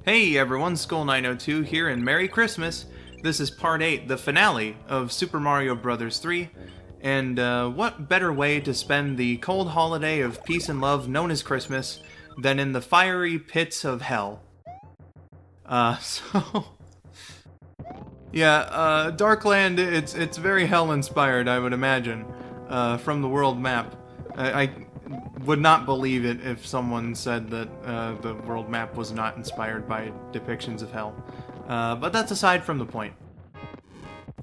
Hey everyone, Skull902 here, and Merry Christmas! This is Part 8, the finale of Super Mario Bros. 3, and what better way to spend the cold holiday of peace and love known as Christmas than in the fiery pits of hell. Yeah, Darkland, it's very hell-inspired, I would imagine, from the world map. I would not believe it if someone said that the world map was not inspired by depictions of hell. But that's aside from the point.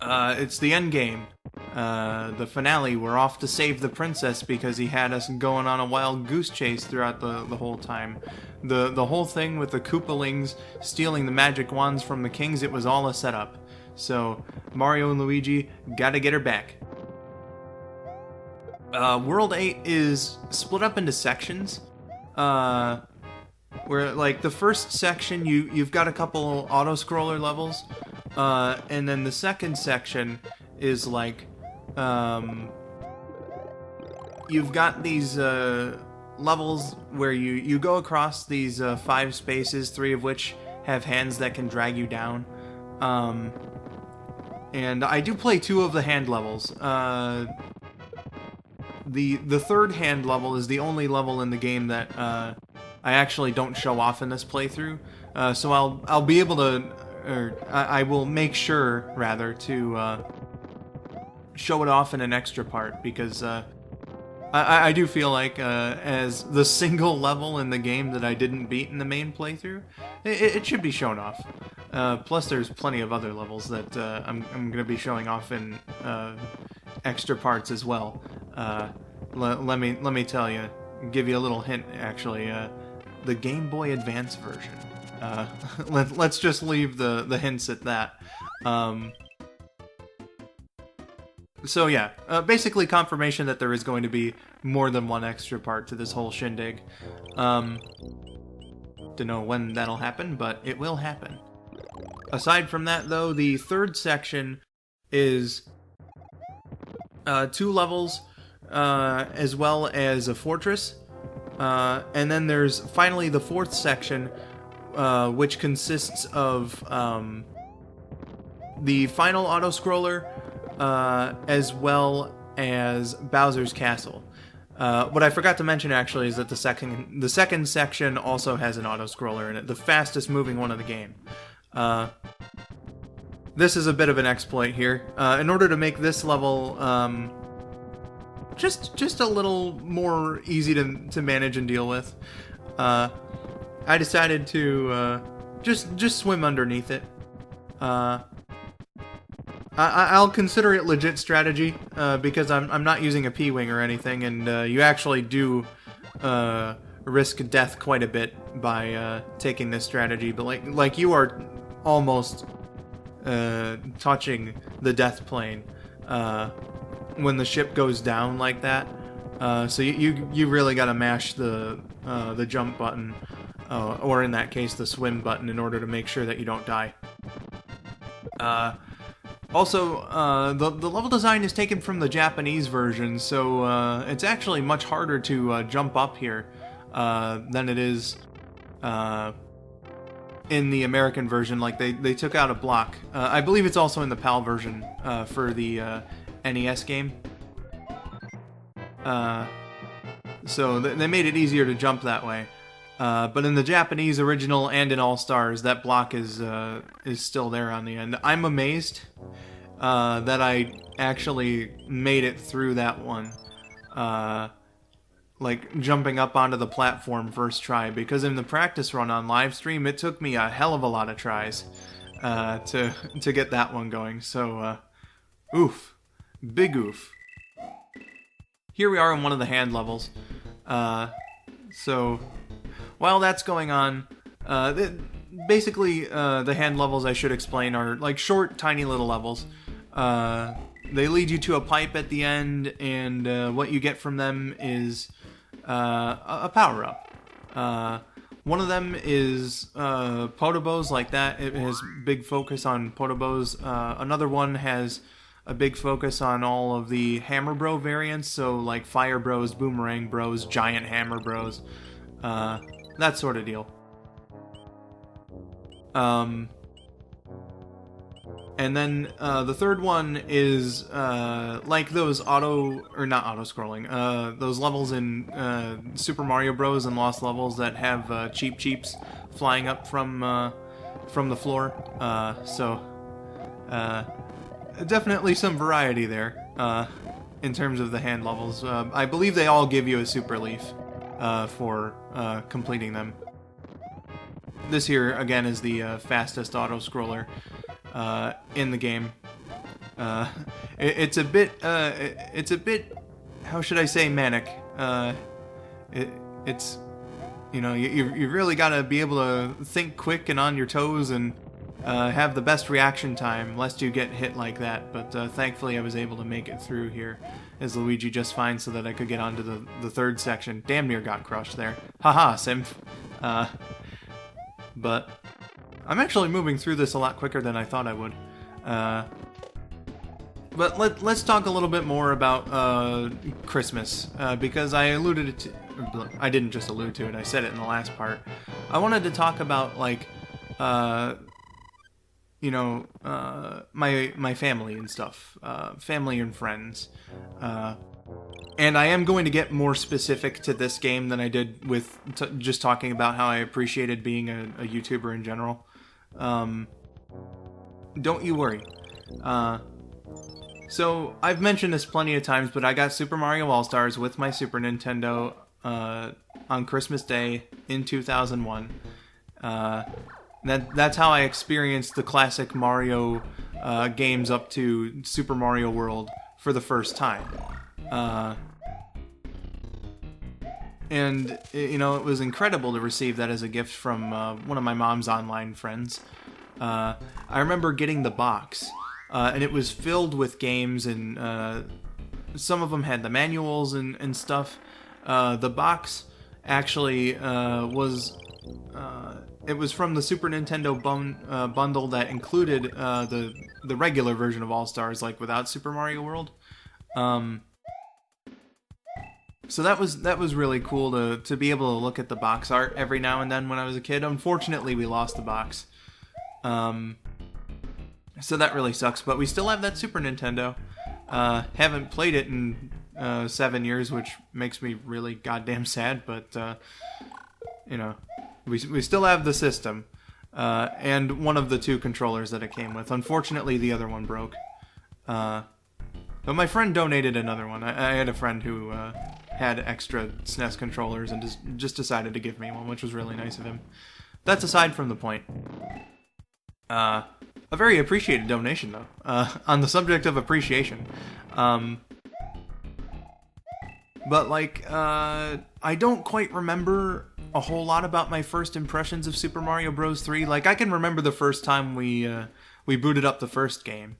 It's the end game. The finale, we're off to save the princess because he had us going on a wild goose chase throughout the whole time. The whole thing with the Koopalings stealing the magic wands from the kings, it was all a setup. So, Mario and Luigi gotta get her back. World 8 is split up into sections, where, like, the first section, you've got a couple auto-scroller levels, and then the second section is, like, you've got these, levels where you go across these, 5 spaces, 3 of which have hands that can drag you down, and I do play 2 of the hand levels. The third hand level is the only level in the game that I actually don't show off in this playthrough. So I'll be able to, or I will make sure rather to show it off in an extra part, because I do feel like as the single level in the game that I didn't beat in the main playthrough, it should be shown off. Plus, there's plenty of other levels that I'm going to be showing off in extra parts as well. Let me tell you, give you a little hint. Actually, the Game Boy Advance version. Let's just leave the hints at that. So yeah, basically confirmation that there is going to be more than one extra part to this whole shindig. Don't know when that'll happen, but it will happen. Aside from that, though, the third section is 2 levels, as well as a fortress. And then there's finally the 4th section, which consists of the final auto-scroller, as well as Bowser's Castle. What I forgot to mention, actually, is that the second section also has an auto-scroller in it, the fastest moving one of the game. This is a bit of an exploit here. In order to make this level just a little more easy to manage and deal with, I decided to just swim underneath it. I'll consider it legit strategy, because I'm not using a P-wing or anything, and you actually do risk death quite a bit by taking this strategy. But like you are almost touching the death plane when the ship goes down like that. So you really gotta mash the jump button, or in that case the swim button, in order to make sure that you don't die. Also, the level design is taken from the Japanese version, so it's actually much harder to jump up here than it is in the American version. Like, they took out a block. I believe it's also in the PAL version for the NES game. So they made it easier to jump that way. But in the Japanese original and in All Stars, that block is still there on the end. I'm amazed that I actually made it through that one, like jumping up onto the platform first try, because in the practice run on live stream, it took me a hell of a lot of tries to get that one going. So, oof, big oof. Here we are in one of the hand levels. So while that's going on, basically the hand levels, I should explain, are like short, tiny little levels. They lead you to a pipe at the end, and what you get from them is a power-up. One of them is Potobos, like that. It has big focus on Potobos. Another one has a big focus on all of the Hammer Bro variants, so like Fire Bros, Boomerang Bros, Giant Hammer Bros, that sort of deal. And then the third one is like those not auto-scrolling, those levels in Super Mario Bros. And Lost Levels that have Cheep Cheeps flying up from the floor. So definitely some variety there in terms of the hand levels. I believe they all give you a Super Leaf for completing them. This here, again, is the fastest auto-scroller in the game. It's a bit, how should I say, manic. It's, you know, you really gotta be able to think quick and on your toes and have the best reaction time, lest you get hit like that. But thankfully I was able to make it through here as Luigi just fine so that I could get onto the third section. Damn near got crushed there. Haha, simp. But I'm actually moving through this a lot quicker than I thought I would. But let's talk a little bit more about Christmas, because I didn't just allude to it, I said it in the last part. I wanted to talk about, like, you know, my family and stuff, family and friends. And I am going to get more specific to this game than I did with just talking about how I appreciated being a YouTuber in general. Don't you worry. So, I've mentioned this plenty of times, but I got Super Mario All-Stars with my Super Nintendo on Christmas Day in 2001. That's how I experienced the classic Mario games up to Super Mario World for the first time. And, you know, it was incredible to receive that as a gift from one of my mom's online friends. I remember getting the box, and it was filled with games, and some of them had the manuals and stuff. The box actually was from the Super Nintendo bundle that included the regular version of All-Stars, like without Super Mario World. So that was really cool to be able to look at the box art every now and then when I was a kid. Unfortunately, we lost the box. So that really sucks, but we still have that Super Nintendo. Haven't played it in 7 years, which makes me really goddamn sad, but you know, we still have the system, and one of the two controllers that it came with. Unfortunately, the other one broke. But my friend donated another one. I had a friend who had extra SNES controllers and just decided to give me one, which was really nice of him. That's aside from the point. A very appreciated donation, though. On the subject of appreciation. But, like, I don't quite remember a whole lot about my first impressions of Super Mario Bros. 3. Like, I can remember the first time we booted up the first game.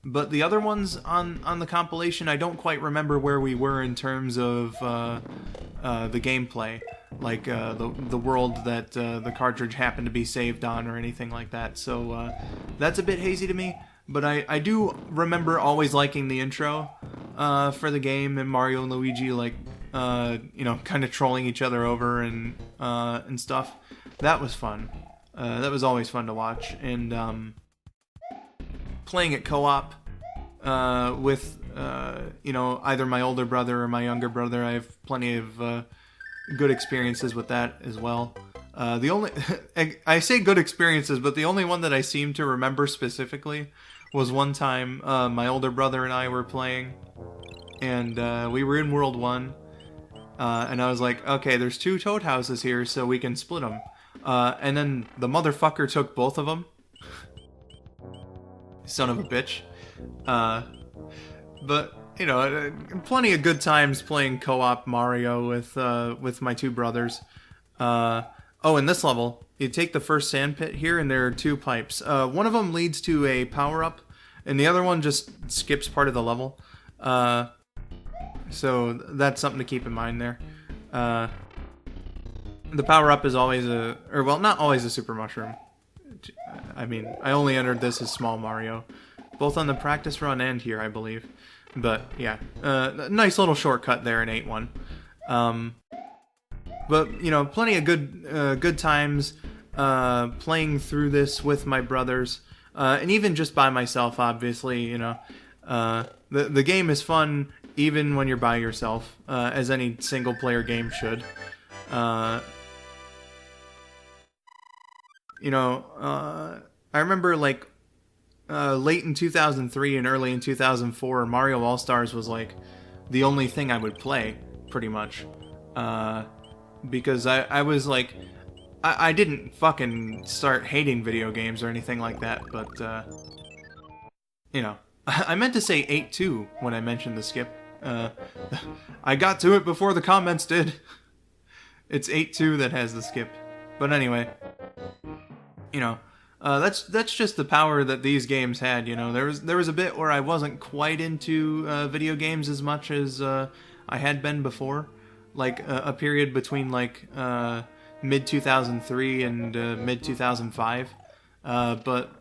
But the other ones on the compilation, I don't quite remember where we were in terms of the gameplay. Like, the world that the cartridge happened to be saved on or anything like that. So, that's a bit hazy to me. But I do remember always liking the intro for the game, and Mario and Luigi, like, you know, kind of trolling each other over and stuff. That was fun. That was always fun to watch. And playing it co-op with, you know, either my older brother or my younger brother, I have plenty of good experiences with that as well. The only I say good experiences, but the only one that I seem to remember specifically was one time my older brother and I were playing, and we were in World 1, and I was like, okay, there's 2 Toad houses here, so we can split them. And then the motherfucker took both of them. Son of a bitch. But, you know, plenty of good times playing co-op Mario with my 2 brothers. Oh, in this level, you take the first sand pit here, and there are 2 pipes. One of them leads to a power-up, and the other one just skips part of the level. So that's something to keep in mind there. The power-up is always not always a super mushroom. I mean, I only entered this as Small Mario, both on the practice run and here, I believe. But, yeah, nice little shortcut there in 8-1. But, you know, plenty of good times. playing through this with my brothers, and even just by myself, obviously, you know. The game is fun even when you're by yourself, as any single-player game should. You know, I remember, like, late in 2003 and early in 2004, Mario All-Stars was, like, the only thing I would play, pretty much. Because I was, like... I didn't fucking start hating video games or anything like that, but, you know. I meant to say 8-2 when I mentioned the skip. I got to it before the comments did. It's 8-2 that has the skip. But anyway, you know, that's just the power that these games had. You know, there was a bit where I wasn't quite into video games as much as I had been before, like a period between like mid 2003 and mid 2005. But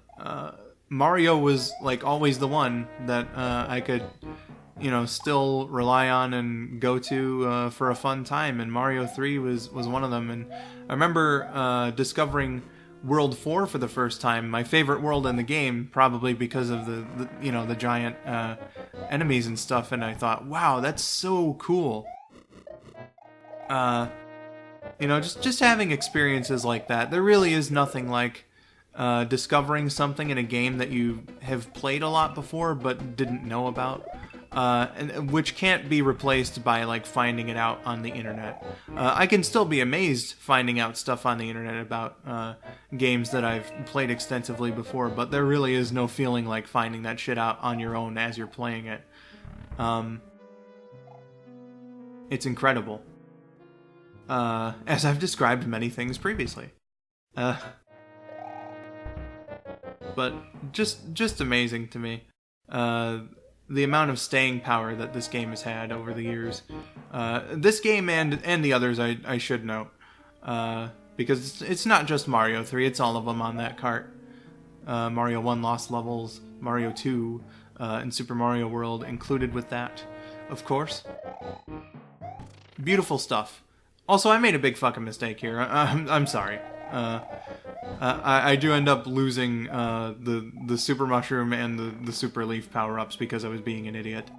Mario was like always the one that I could, you know, still rely on and go to for a fun time, and Mario 3 was one of them. And I remember discovering World 4 for the first time, my favorite world in the game, probably because of the you know, the giant enemies and stuff, and I thought, wow, that's so cool. You know, just having experiences like that, there really is nothing like discovering something in a game that you have played a lot before but didn't know about, and which can't be replaced by like finding it out on the internet. I can still be amazed finding out stuff on the internet about games that I've played extensively before, but there really is no feeling like finding that shit out on your own as you're playing it. It's incredible. As I've described many things previously. But just amazing to me. The amount of staying power that this game has had over the years. This game and the others, I should note. Because it's not just Mario 3, it's all of them on that cart. Mario 1 Lost Levels, Mario 2, and Super Mario World included with that, of course. Beautiful stuff. Also, I made a big fucking mistake here. I'm sorry. I do end up losing the Super Mushroom and the Super Leaf power-ups because I was being an idiot.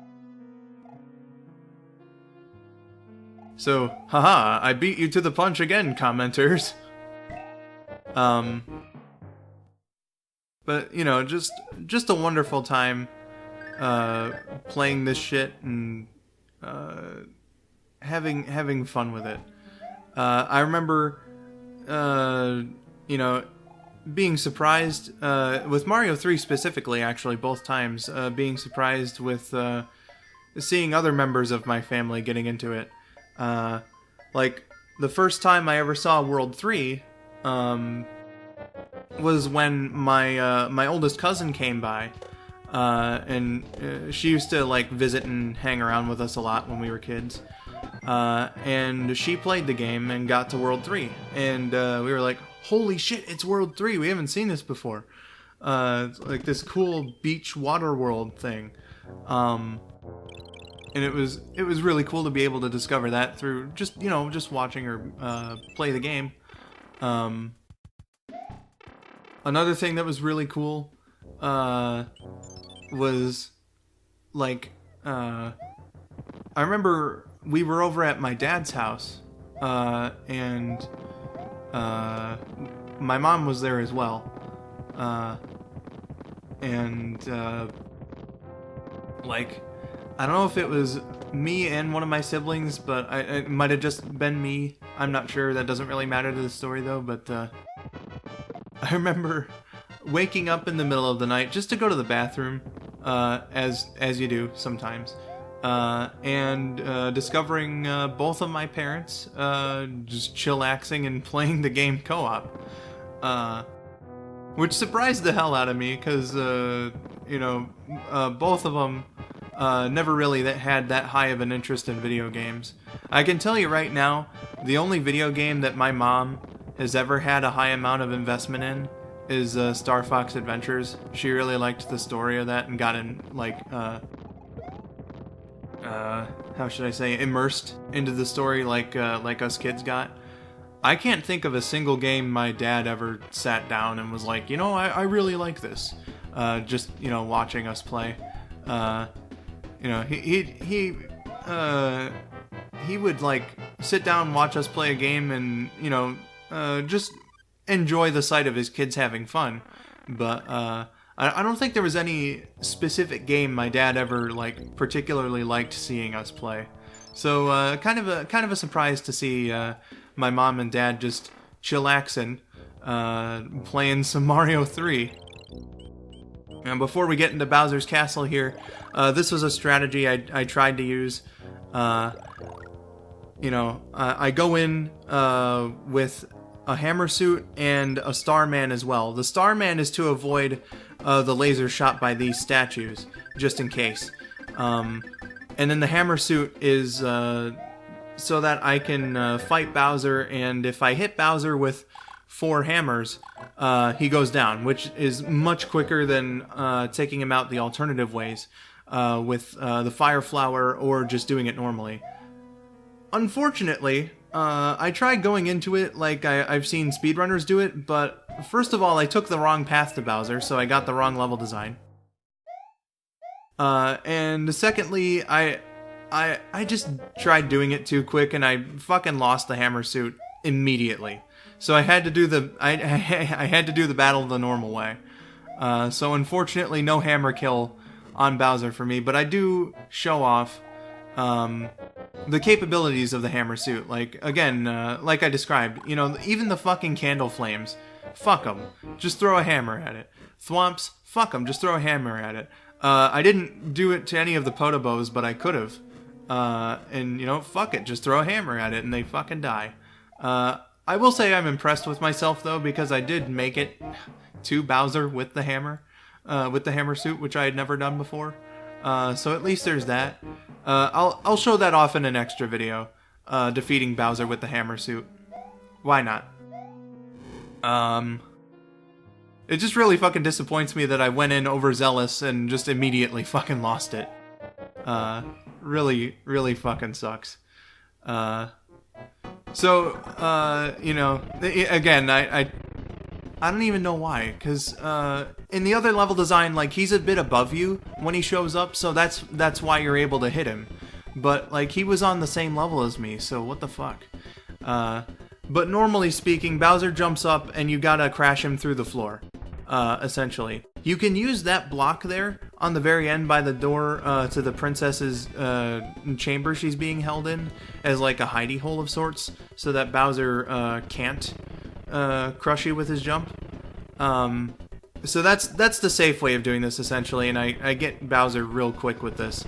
So, haha, I beat you to the punch again, commenters. But, you know, just a wonderful time playing this shit and having fun with it. I remember, you know, being surprised, with Mario 3 specifically, actually, both times, being surprised with seeing other members of my family getting into it. Like, the first time I ever saw World 3 was when my oldest cousin came by, and she used to, like, visit and hang around with us a lot when we were kids. And she played the game and got to World 3, and we were like, holy shit, it's World 3, we haven't seen this before. It's like this cool beach water world thing. And it was really cool to be able to discover that through just watching her play the game. Another thing that was really cool was, like, I remember we were over at my dad's house, and my mom was there as well, and like, I don't know if it was me and one of my siblings, but it might have just been me. I'm not sure. That doesn't really matter to the story, though, but I remember waking up in the middle of the night just to go to the bathroom, as you do sometimes. And discovering both of my parents just chillaxing and playing the game co-op, which surprised the hell out of me because both of them never really had that high of an interest in video games. I can tell you right now, the only video game that my mom has ever had a high amount of investment in is Star Fox Adventures. She really liked the story of that and got in, like, how should I say, immersed into the story like us kids got. I can't think of a single game my dad ever sat down and was like, you know, I really like this. Just, you know, watching us play. You know, he would like sit down and watch us play a game and, you know, just enjoy the sight of his kids having fun. But I don't think there was any specific game my dad ever like particularly liked seeing us play. So kind of a surprise to see my mom and dad just chillaxing, playing some Mario 3. And before we get into Bowser's Castle here, this was a strategy I tried to use. You know, I go in with a hammer suit and a Starman as well. The Starman is to avoid the laser shot by these statues, just in case. And then the hammer suit is so that I can fight Bowser, and if I hit Bowser with 4 hammers, he goes down, which is much quicker than taking him out the alternative ways with the Fire Flower or just doing it normally. Unfortunately, I tried going into it like I've seen speedrunners do it, but first of all, I took the wrong path to Bowser, so I got the wrong level design. And secondly, I just tried doing it too quick, and I fucking lost the hammer suit immediately. So I had to do the I had to do the battle the normal way. So unfortunately, no hammer kill on Bowser for me, but I do show off the capabilities of the hammer suit. Like again, like I described, you know, even the fucking candle flames, fuck them, just throw a hammer at it. Thwomps, fuck them, just throw a hammer at it. I didn't do it to any of the Potobos, but I could have. And you know, fuck it, just throw a hammer at it and they fucking die. I will say I'm impressed with myself though, because I did make it to Bowser with the hammer suit, which I had never done before. So at least there's that. I'll show that off in an extra video, defeating Bowser with the hammer suit. Why not? It just really fucking disappoints me that I went in overzealous and just immediately fucking lost it. Really, really fucking sucks. So, you know, again, I don't even know why, because in the other level design, like, he's a bit above you when he shows up, so that's why you're able to hit him. But, like, he was on the same level as me, so what the fuck? But normally speaking, Bowser jumps up and you gotta crash him through the floor, essentially. You can use that block there on the very end by the door to the princess's chamber she's being held in as like a hidey hole of sorts, so that Bowser can't crush you with his jump. So that's the safe way of doing this, essentially, and I get Bowser real quick with this.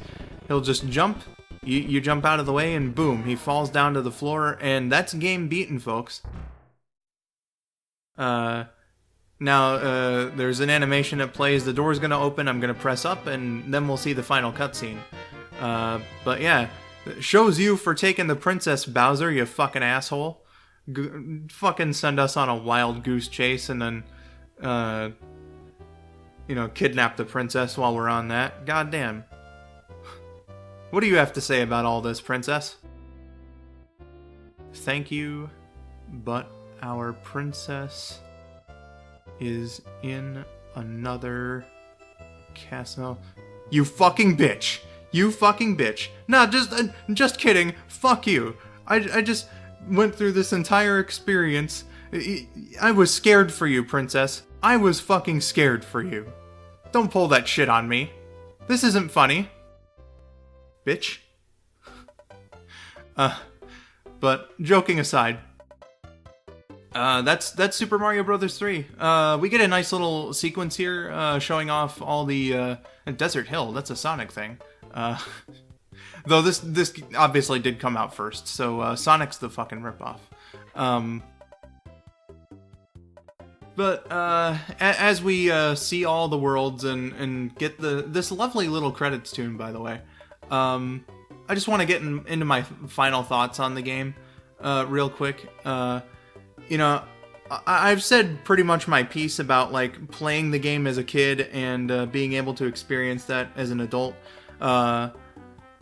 He'll just jump, you jump out of the way, and boom, he falls down to the floor, and that's game beaten, folks. Now, there's an animation that plays, the door's gonna open, I'm gonna press up, and then we'll see the final cutscene. But yeah, shows you for taking the Princess Bowser, you fucking asshole. Fucking send us on a wild goose chase, and then, you know, kidnap the princess while we're on that. Goddamn. What do you have to say about all this, princess? Thank you, but our princess is in another castle. You fucking bitch. You fucking bitch. Nah, just kidding. Fuck you. I just went through this entire experience. I was scared for you, princess. I was fucking scared for you. Don't pull that shit on me. This isn't funny. Bitch. But joking aside, that's Super Mario Bros. 3. We get a nice little sequence here, showing off all the Desert Hill. That's a Sonic thing. Though this obviously did come out first, so Sonic's the fucking ripoff. But as we see all the worlds and get this lovely little credits tune, by the way, I just want to get into my final thoughts on the game real quick. You know, I've said pretty much my piece about like playing the game as a kid and being able to experience that as an adult.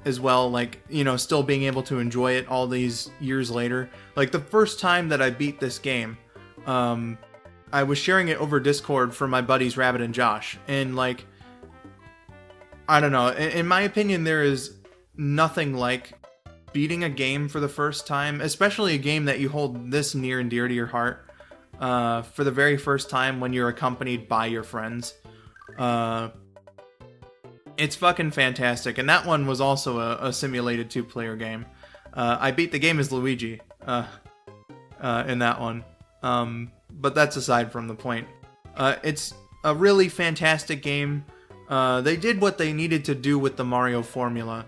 as well, like, you know, still being able to enjoy it all these years later. Like, the first time that I beat this game, I was sharing it over Discord for my buddies Rabbit and Josh, and, like, I don't know, in my opinion, there is nothing like beating a game for the first time, especially a game that you hold this near and dear to your heart, for the very first time when you're accompanied by your friends. It's fucking fantastic, and that one was also a simulated two-player game. I beat the game as Luigi in that one, but that's aside from the point. It's a really fantastic game. They did what they needed to do with the Mario formula.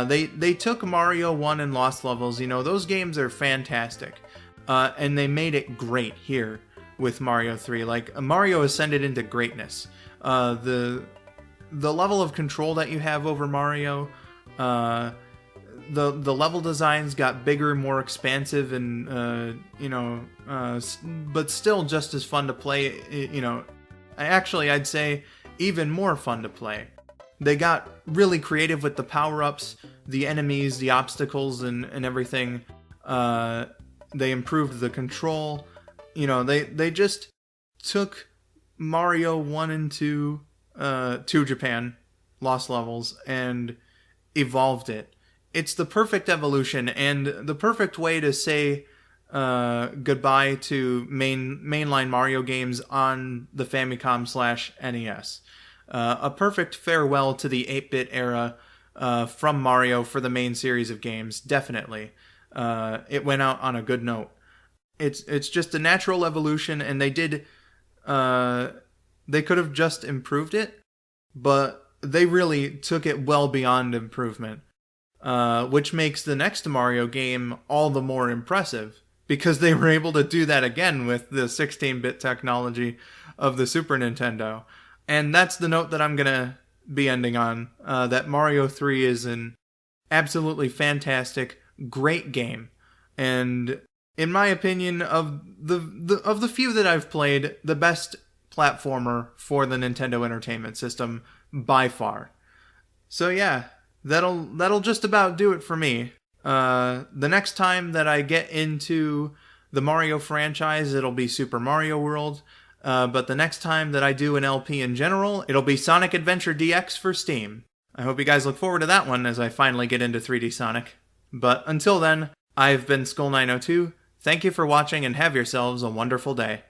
They took Mario 1 and Lost Levels, you know, those games are fantastic. And they made it great here with Mario 3. Like, Mario ascended into greatness. The level of control that you have over Mario, the level designs got bigger, more expansive, and but still just as fun to play. You know, I'd say even more fun to play. They got really creative with the power-ups, the enemies, the obstacles, and everything. They improved the control. You know, they just took Mario 1 and 2 to Japan, Lost Levels, and evolved it. It's the perfect evolution and the perfect way to say goodbye to mainline Mario games on the Famicom/NES. A perfect farewell to the 8-bit era from Mario for the main series of games, definitely. It went out on a good note. It's just a natural evolution, and they could have just improved it, but they really took it well beyond improvement, which makes the next Mario game all the more impressive, because they were able to do that again with the 16-bit technology of the Super Nintendo. And that's the note that I'm going to be ending on, that Mario 3 is an absolutely fantastic, great game. And in my opinion, of the few that I've played, the best platformer for the Nintendo Entertainment System by far. So yeah, that'll just about do it for me. The next time that I get into the Mario franchise, it'll be Super Mario World. But the next time that I do an LP in general, it'll be Sonic Adventure DX for Steam. I hope you guys look forward to that one as I finally get into 3D Sonic. But until then, I've been Skull902. Thank you for watching and have yourselves a wonderful day.